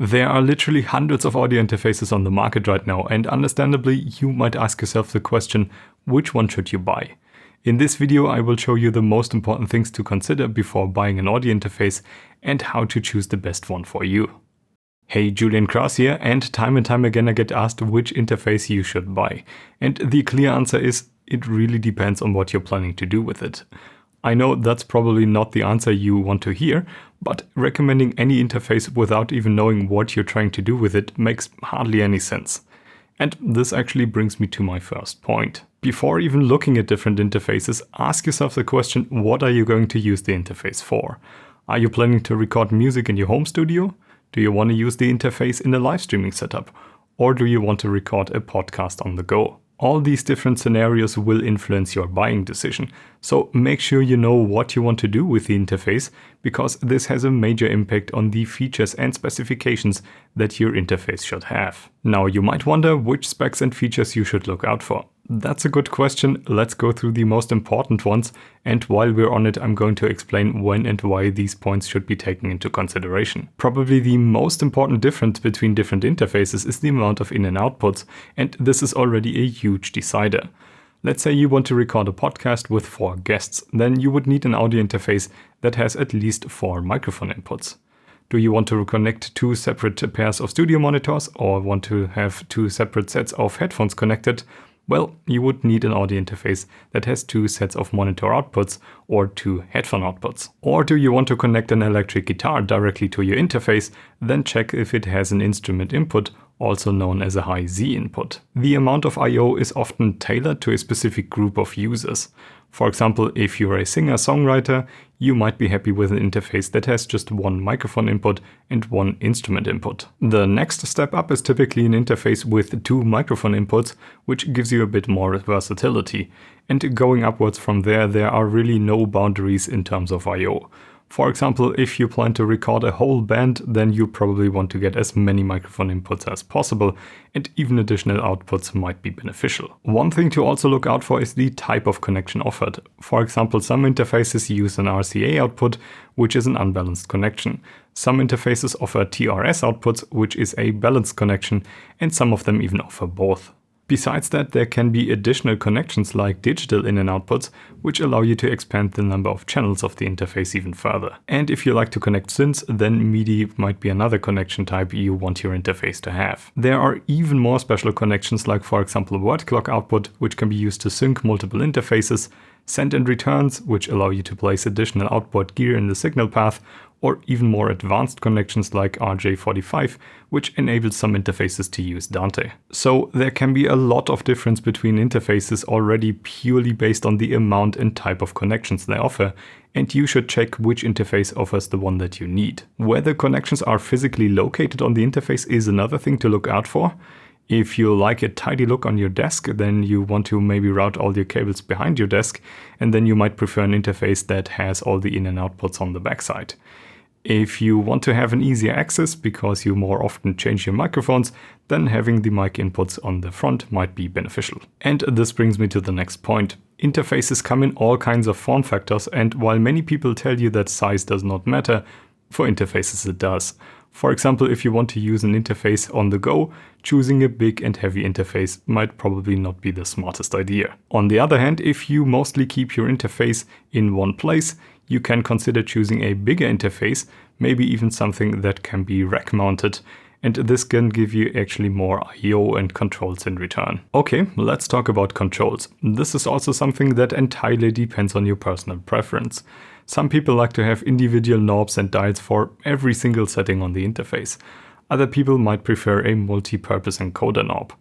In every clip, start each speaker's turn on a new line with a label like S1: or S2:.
S1: There are literally hundreds of audio interfaces on the market right now, and understandably, you might ask yourself the question, which one should you buy? In this video, I will show you the most important things to consider before buying an audio interface and how to choose the best one for you. Hey, Julian Kraus here, and time again I get asked which interface you should buy. And the clear answer is, it really depends on what you're planning to do with it. I know that's probably not the answer you want to hear, but recommending any interface without even knowing what you're trying to do with it makes hardly any sense. And this actually brings me to my first point. Before even looking at different interfaces, ask yourself the question, what are you going to use the interface for? Are you planning to record music in your home studio? Do you want to use the interface in a live streaming setup? Or do you want to record a podcast on the go? All these different scenarios will influence your buying decision, so make sure you know what you want to do with the interface, because this has a major impact on the features and specifications that your interface should have. Now you might wonder which specs and features you should look out for. That's a good question. Let's go through the most important ones, and while we're on it, I'm going to explain when and why these points should be taken into consideration. Probably the most important difference between different interfaces is the amount of in and outputs, and this is already a huge decider. Let's say you want to record a podcast with 4 guests, then you would need an audio interface that has at least 4 microphone inputs. Do you want to connect 2 separate pairs of studio monitors or want to have 2 separate sets of headphones connected? Well, you would need an audio interface that has 2 sets of monitor outputs or 2 headphone outputs. Or do you want to connect an electric guitar directly to your interface? Then check if it has an instrument input, also known as a high Z input. The amount of I/O is often tailored to a specific group of users. For example, if you're a singer-songwriter, you might be happy with an interface that has just 1 microphone input and 1 instrument input. The next step up is typically an interface with 2 microphone inputs, which gives you a bit more versatility. And going upwards from there are really no boundaries in terms of I/O. For example, if you plan to record a whole band, then you probably want to get as many microphone inputs as possible, and even additional outputs might be beneficial. One thing to also look out for is the type of connection offered. For example, some interfaces use an RCA output, which is an unbalanced connection. Some interfaces offer TRS outputs, which is a balanced connection, and some of them even offer both. Besides that, there can be additional connections like digital in and outputs, which allow you to expand the number of channels of the interface even further. And if you like to connect synths, then MIDI might be another connection type you want your interface to have. There are even more special connections like, for example, word clock output, which can be used to sync multiple interfaces, send and returns, which allow you to place additional output gear in the signal path, or even more advanced connections like RJ45, which enables some interfaces to use Dante. So there can be a lot of difference between interfaces already purely based on the amount and type of connections they offer, and you should check which interface offers the one that you need. Whether connections are physically located on the interface is another thing to look out for. If you like a tidy look on your desk, then you want to maybe route all your cables behind your desk, and then you might prefer an interface that has all the in and outputs on the backside. If you want to have an easier access because you more often change your microphones, then having the mic inputs on the front might be beneficial. And this brings me to the next point. Interfaces come in all kinds of form factors, and while many people tell you that size does not matter, for interfaces it does. For example, if you want to use an interface on the go, choosing a big and heavy interface might probably not be the smartest idea. On the other hand, if you mostly keep your interface in one place, you can consider choosing a bigger interface, maybe even something that can be rack mounted, and this can give you actually more I/O and controls in return. Okay, let's talk about controls. This is also something that entirely depends on your personal preference. Some people like to have individual knobs and dials for every single setting on the interface. Other people might prefer a multi-purpose encoder knob.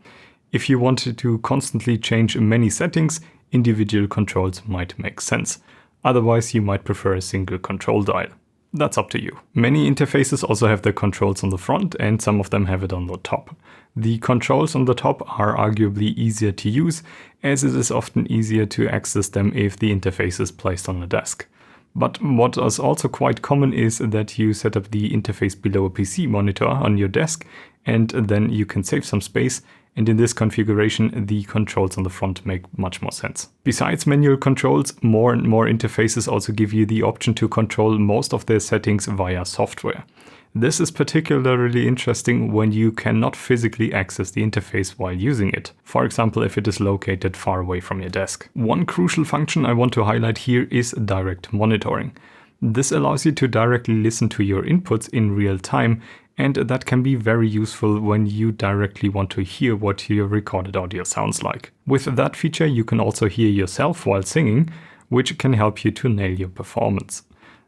S1: If you wanted to constantly change many settings, individual controls might make sense. Otherwise, you might prefer a single control dial. That's up to you. Many interfaces also have the controls on the front, and some of them have it on the top. The controls on the top are arguably easier to use, as it is often easier to access them if the interface is placed on a desk. But what is also quite common is that you set up the interface below a PC monitor on your desk, and then you can save some space, and in this configuration the controls on the front make much more sense. Besides manual controls, more and more interfaces also give you the option to control most of their settings via software. This is particularly interesting when you cannot physically access the interface while using it, for example if it is located far away from your desk. One crucial function I want to highlight here is direct monitoring. This allows you to directly listen to your inputs in real time, and that can be very useful when you directly want to hear what your recorded audio sounds like. With that feature you can also hear yourself while singing, which can help you to nail your performance.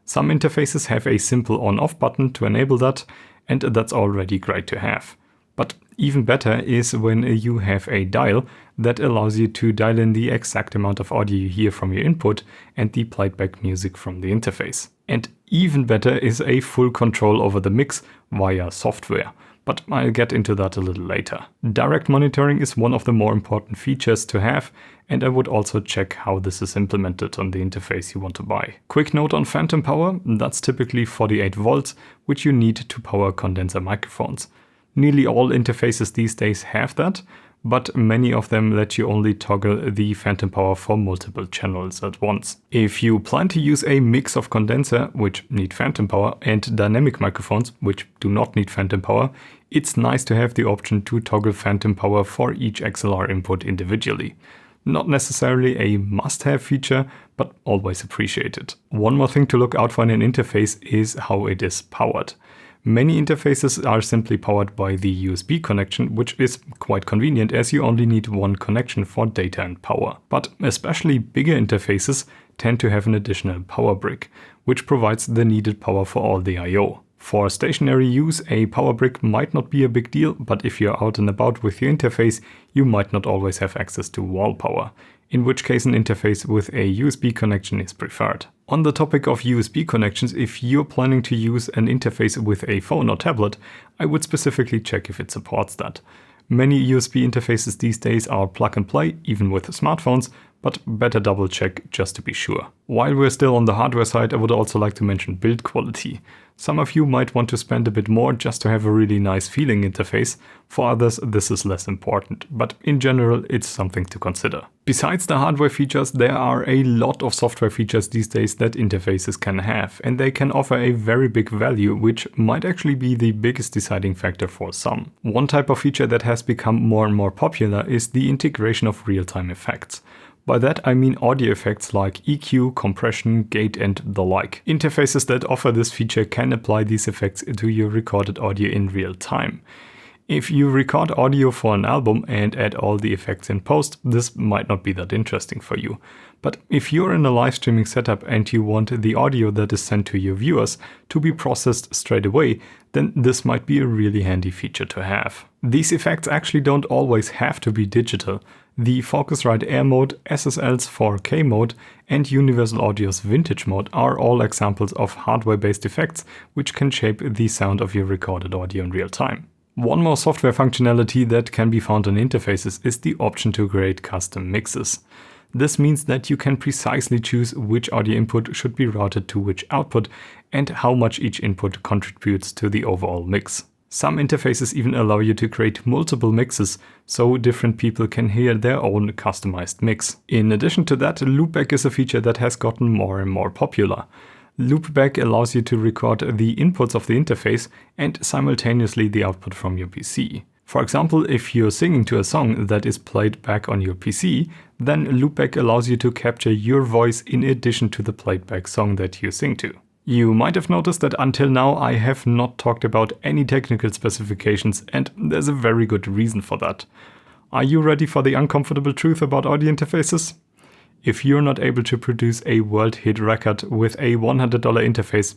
S1: Some interfaces have a simple on-off button to enable that, and that's already great to have. But even better is when you have a dial that allows you to dial in the exact amount of audio you hear from your input and the playback music from the interface. And even better is a full control over the mix via software, but I'll get into that a little later. Direct monitoring is one of the more important features to have, and I would also check how this is implemented on the interface you want to buy. Quick note on phantom power, that's typically 48 volts, which you need to power condenser microphones. Nearly all interfaces these days have that, but many of them let you only toggle the phantom power for multiple channels at once. If you plan to use a mix of condenser, which need phantom power, and dynamic microphones, which do not need phantom power, it's nice to have the option to toggle phantom power for each XLR input individually. Not necessarily a must-have feature, but always appreciated. One more thing to look out for in an interface is how it is powered. Many interfaces are simply powered by the USB connection, which is quite convenient as you only need one connection for data and power. But especially bigger interfaces tend to have an additional power brick, which provides the needed power for all the I/O. For stationary use, a power brick might not be a big deal, but if you're out and about with your interface, you might not always have access to wall power, in which case an interface with a USB connection is preferred. On the topic of USB connections, if you're planning to use an interface with a phone or tablet, I would specifically check if it supports that. Many USB interfaces these days are plug and play, even with smartphones, but better double check just to be sure. While we're still on the hardware side, I would also like to mention build quality. Some of you might want to spend a bit more just to have a really nice feeling interface. For others, this is less important, but in general, it's something to consider. Besides the hardware features, there are a lot of software features these days that interfaces can have, and they can offer a very big value, which might actually be the biggest deciding factor for some. One type of feature that has become more and more popular is the integration of real-time effects. By that I mean audio effects like EQ, compression, gate and the like. Interfaces that offer this feature can apply these effects to your recorded audio in real time. If you record audio for an album and add all the effects in post, this might not be that interesting for you. But if you're in a live streaming setup and you want the audio that is sent to your viewers to be processed straight away, then this might be a really handy feature to have. These effects actually don't always have to be digital. The Focusrite Air mode, SSL's 4K mode and Universal Audio's Vintage mode are all examples of hardware-based effects which can shape the sound of your recorded audio in real time. One more software functionality that can be found on interfaces is the option to create custom mixes. This means that you can precisely choose which audio input should be routed to which output and how much each input contributes to the overall mix. Some interfaces even allow you to create multiple mixes, so different people can hear their own customized mix. In addition to that, Loopback is a feature that has gotten more and more popular. Loopback allows you to record the inputs of the interface and simultaneously the output from your PC. For example, if you're singing to a song that is played back on your PC, then Loopback allows you to capture your voice in addition to the played back song that you sing to. You might have noticed that until now I have not talked about any technical specifications, and there's a very good reason for that. Are you ready for the uncomfortable truth about audio interfaces? If you're not able to produce a world hit record with a $100 interface,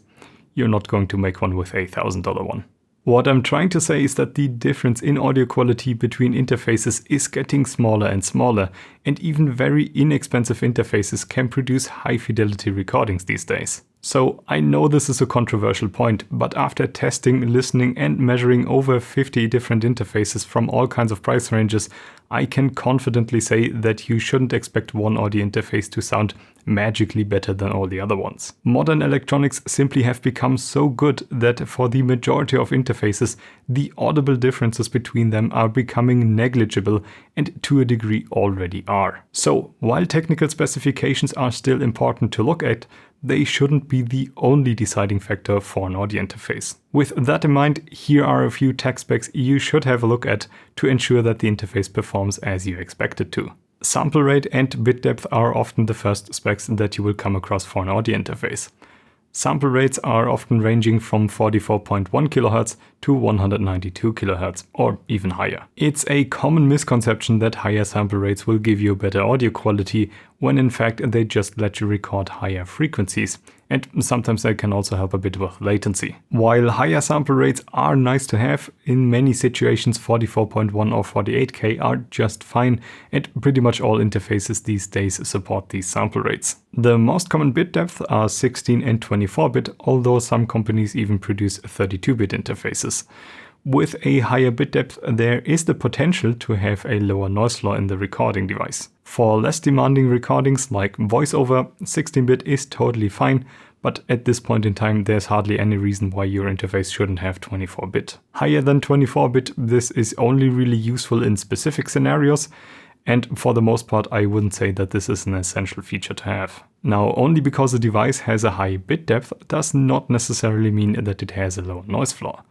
S1: you're not going to make one with a $1,000 one. What I'm trying to say is that the difference in audio quality between interfaces is getting smaller and smaller, and even very inexpensive interfaces can produce high fidelity recordings these days. So I know this is a controversial point, but after testing, listening and measuring over 50 different interfaces from all kinds of price ranges, I can confidently say that you shouldn't expect one audio interface to sound magically better than all the other ones. Modern electronics simply have become so good that for the majority of interfaces, the audible differences between them are becoming negligible and to a degree already are. So while technical specifications are still important to look at, they shouldn't be the only deciding factor for an audio interface. With that in mind, here are a few tech specs you should have a look at to ensure that the interface performs as you expect it to. Sample rate and bit depth are often the first specs that you will come across for an audio interface. Sample rates are often ranging from 44.1 kHz to 192 kHz, or even higher. It's a common misconception that higher sample rates will give you better audio quality, when in fact they just let you record higher frequencies, and sometimes they can also help a bit with latency. While higher sample rates are nice to have, in many situations 44.1 or 48K are just fine, and pretty much all interfaces these days support these sample rates. The most common bit depth are 16 and 24-bit, although some companies even produce 32-bit interfaces. With a higher bit depth, there is the potential to have a lower noise floor in the recording device. For less demanding recordings like voiceover, 16-bit is totally fine, but at this point in time there's hardly any reason why your interface shouldn't have 24-bit. Higher than 24-bit, this is only really useful in specific scenarios, and for the most part I wouldn't say that this is an essential feature to have. Now, only because a device has a high bit depth does not necessarily mean that it has a low noise floor.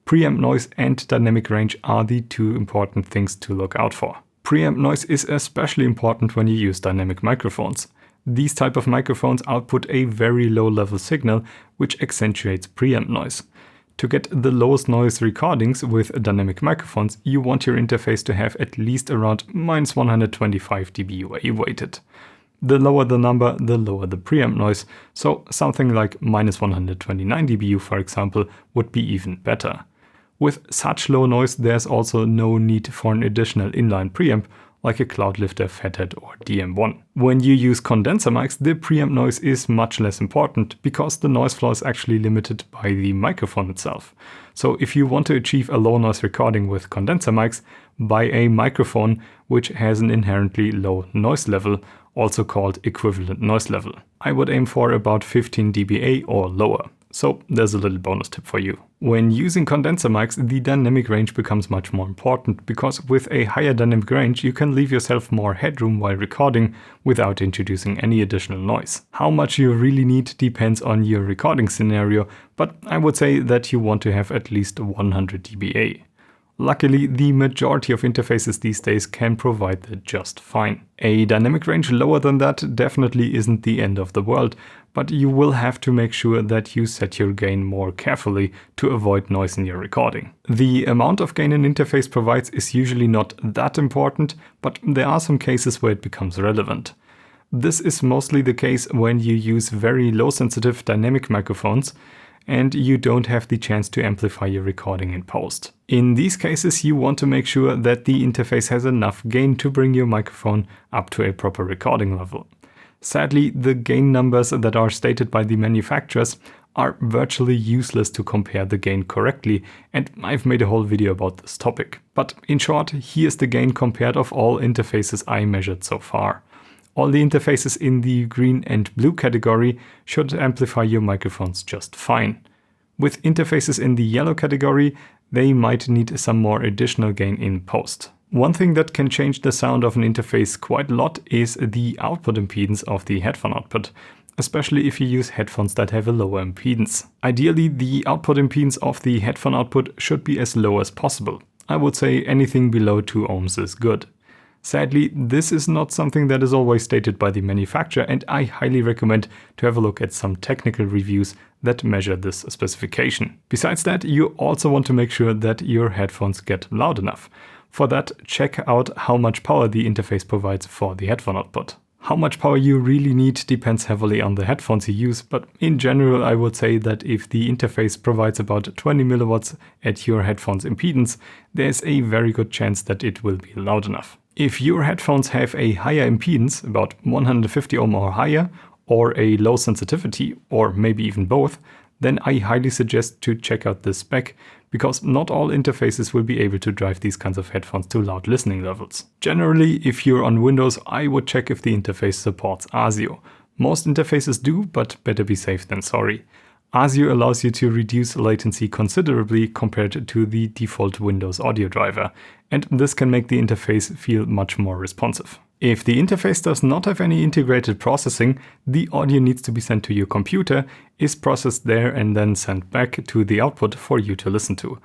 S1: Preamp noise and dynamic range are the two important things to look out for. Preamp noise is especially important when you use dynamic microphones. These type of microphones output a very low level signal which accentuates preamp noise. To get the lowest noise recordings with dynamic microphones, you want your interface to have at least around -125 dBA weighted. The lower the number, the lower the preamp noise, so something like -129 dBU, for example, would be even better. With such low noise, there's also no need for an additional inline preamp like a Cloudlifter, Fathead or DM1. When you use condenser mics, the preamp noise is much less important because the noise floor is actually limited by the microphone itself. So if you want to achieve a low noise recording with condenser mics, buy a microphone which has an inherently low noise level, also called equivalent noise level. I would aim for about 15 dBA or lower. So there's a little bonus tip for you. When using condenser mics, the dynamic range becomes much more important because with a higher dynamic range you can leave yourself more headroom while recording without introducing any additional noise. How much you really need depends on your recording scenario, but I would say that you want to have at least 100 dBA. Luckily, the majority of interfaces these days can provide that just fine. A dynamic range lower than that definitely isn't the end of the world, but you will have to make sure that you set your gain more carefully to avoid noise in your recording. The amount of gain an interface provides is usually not that important, but there are some cases where it becomes relevant. This is mostly the case when you use very low sensitive dynamic microphones and you don't have the chance to amplify your recording in post. In these cases, you want to make sure that the interface has enough gain to bring your microphone up to a proper recording level. Sadly, the gain numbers that are stated by the manufacturers are virtually useless to compare the gain correctly, and I've made a whole video about this topic. But in short, here's the gain compared of all interfaces I measured so far. All the interfaces in the green and blue category should amplify your microphones just fine. With interfaces in the yellow category, they might need some more additional gain in post. One thing that can change the sound of an interface quite a lot is the output impedance of the headphone output, especially if you use headphones that have a lower impedance. Ideally, the output impedance of the headphone output should be as low as possible. I would say anything below 2 ohms is good. Sadly, this is not something that is always stated by the manufacturer, and I highly recommend to have a look at some technical reviews that measure this specification. Besides that, you also want to make sure that your headphones get loud enough. For that, check out how much power the interface provides for the headphone output. How much power you really need depends heavily on the headphones you use, but in general I would say that if the interface provides about 20 milliwatts at your headphone's impedance, there's a very good chance that it will be loud enough. If your headphones have a higher impedance, about 150 ohm or higher, or a low sensitivity, or maybe even both, then I highly suggest to check out this spec, because not all interfaces will be able to drive these kinds of headphones to loud listening levels. Generally, if you're on Windows, I would check if the interface supports ASIO. Most interfaces do, but better be safe than sorry. ASIO allows you to reduce latency considerably compared to the default Windows audio driver, and this can make the interface feel much more responsive. If the interface does not have any integrated processing, the audio needs to be sent to your computer, is processed there and then sent back to the output for you to listen to.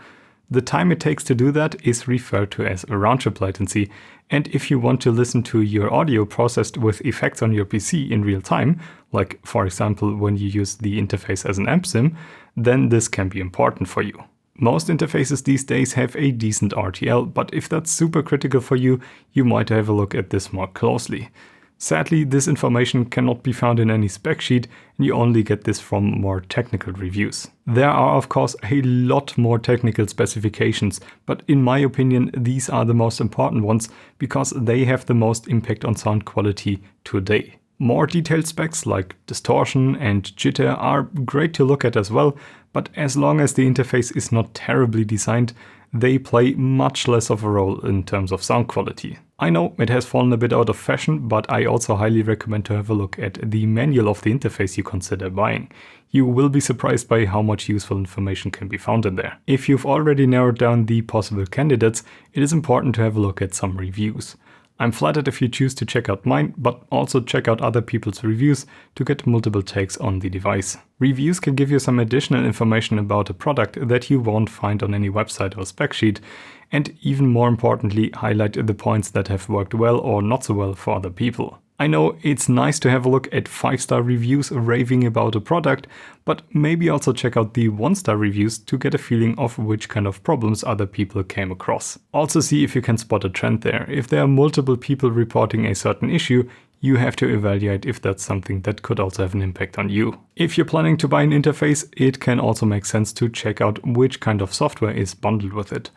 S1: The time it takes to do that is referred to as a round-trip latency, and if you want to listen to your audio processed with effects on your PC in real time, like for example when you use the interface as an amp sim, then this can be important for you. Most interfaces these days have a decent RTL, but if that's super critical for you, you might have a look at this more closely. Sadly, this information cannot be found in any spec sheet, and you only get this from more technical reviews. There are of course a lot more technical specifications, but in my opinion these are the most important ones because they have the most impact on sound quality today. More detailed specs like distortion and jitter are great to look at as well, but as long as the interface is not terribly designed, they play much less of a role in terms of sound quality. I know it has fallen a bit out of fashion, but I also highly recommend to have a look at the manual of the interface you consider buying. You will be surprised by how much useful information can be found in there. If you've already narrowed down the possible candidates, it is important to have a look at some reviews. I'm flattered if you choose to check out mine, but also check out other people's reviews to get multiple takes on the device. Reviews can give you some additional information about a product that you won't find on any website or spec sheet, and even more importantly, highlight the points that have worked well or not so well for other people. I know it's nice to have a look at 5-star reviews raving about a product, but maybe also check out the 1-star reviews to get a feeling of which kind of problems other people came across. Also see if you can spot a trend there. If there are multiple people reporting a certain issue, you have to evaluate if that's something that could also have an impact on you. If you're planning to buy an interface, it can also make sense to check out which kind of software is bundled with it.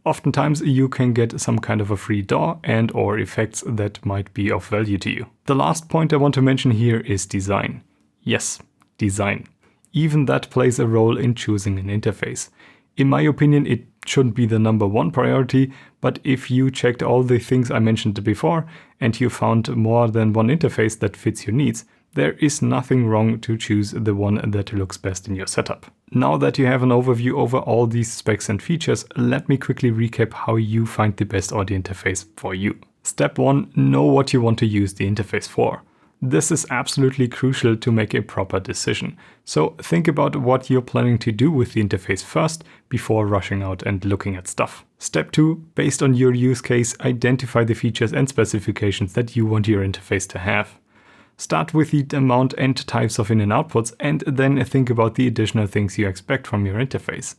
S1: Oftentimes you can get some kind of a free DAW and or effects that might be of value to you. The last point I want to mention here is design. Yes, design. Even that plays a role in choosing an interface. In my opinion, it shouldn't be the #1 priority, but if you checked all the things I mentioned before and you found more than one interface that fits your needs, there is nothing wrong to choose the one that looks best in your setup. Now that you have an overview over all these specs and features, let me quickly recap how you find the best audio interface for you. Step 1, know what you want to use the interface for. This is absolutely crucial to make a proper decision. So think about what you're planning to do with the interface first before rushing out and looking at stuff. Step 2, based on your use case, identify the features and specifications that you want your interface to have. Start with the amount and types of in and outputs and then think about the additional things you expect from your interface.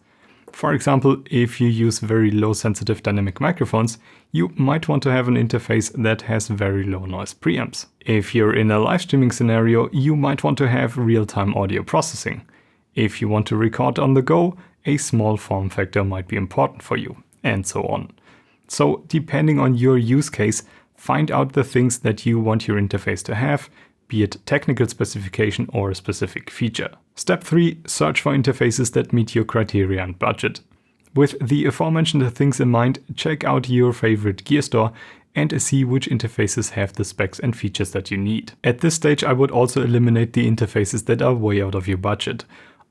S1: For example, if you use very low sensitive dynamic microphones, you might want to have an interface that has very low noise preamps. If you're in a live streaming scenario, you might want to have real-time audio processing. If you want to record on the go, a small form factor might be important for you, and so on. So depending on your use case, find out the things that you want your interface to have, be it technical specification or a specific feature. Step 3, search for interfaces that meet your criteria and budget. With the aforementioned things in mind, check out your favorite gear store and see which interfaces have the specs and features that you need. At this stage, I would also eliminate the interfaces that are way out of your budget.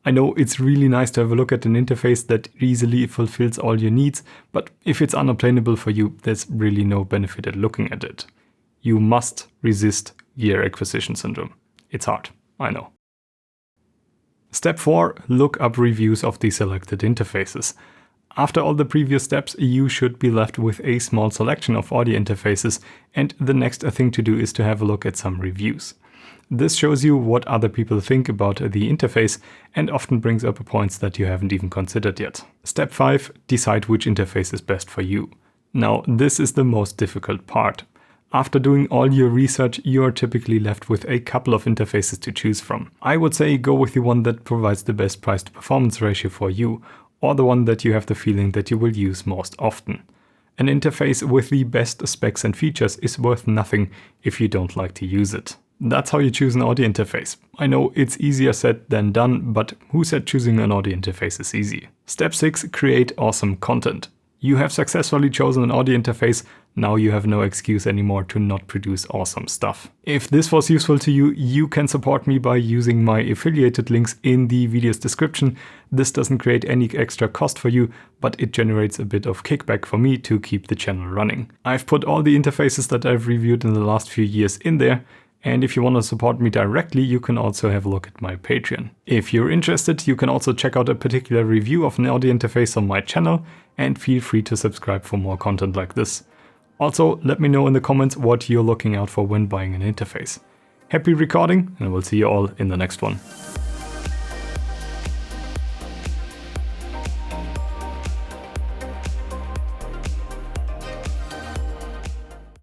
S1: I know it's really nice to have a look at an interface that easily fulfills all your needs, but if it's unobtainable for you, there's really no benefit at looking at it. You must resist gear acquisition syndrome. It's hard, I know. Step 4, look up reviews of the selected interfaces. After all the previous steps, you should be left with a small selection of audio interfaces, and the next thing to do is to have a look at some reviews. This shows you what other people think about the interface and often brings up points that you haven't even considered yet. Step 5, decide which interface is best for you. Now, this is the most difficult part. After doing all your research, you are typically left with a couple of interfaces to choose from. I would say go with the one that provides the best price to performance ratio for you, or the one that you have the feeling that you will use most often. An interface with the best specs and features is worth nothing if you don't like to use it. That's how you choose an audio interface. I know it's easier said than done, but who said choosing an audio interface is easy? Step 6, create awesome content. You have successfully chosen an audio interface. Now you have no excuse anymore to not produce awesome stuff. If this was useful to you, you can support me by using my affiliated links in the video's description. This doesn't create any extra cost for you, but it generates a bit of kickback for me to keep the channel running. I've put all the interfaces that I've reviewed in the last few years in there. And if you want to support me directly, you can also have a look at my Patreon. If you're interested, you can also check out a particular review of an audio interface on my channel, and feel free to subscribe for more content like this. Also, let me know in the comments what you're looking out for when buying an interface. Happy recording, and I will see you all in the next one.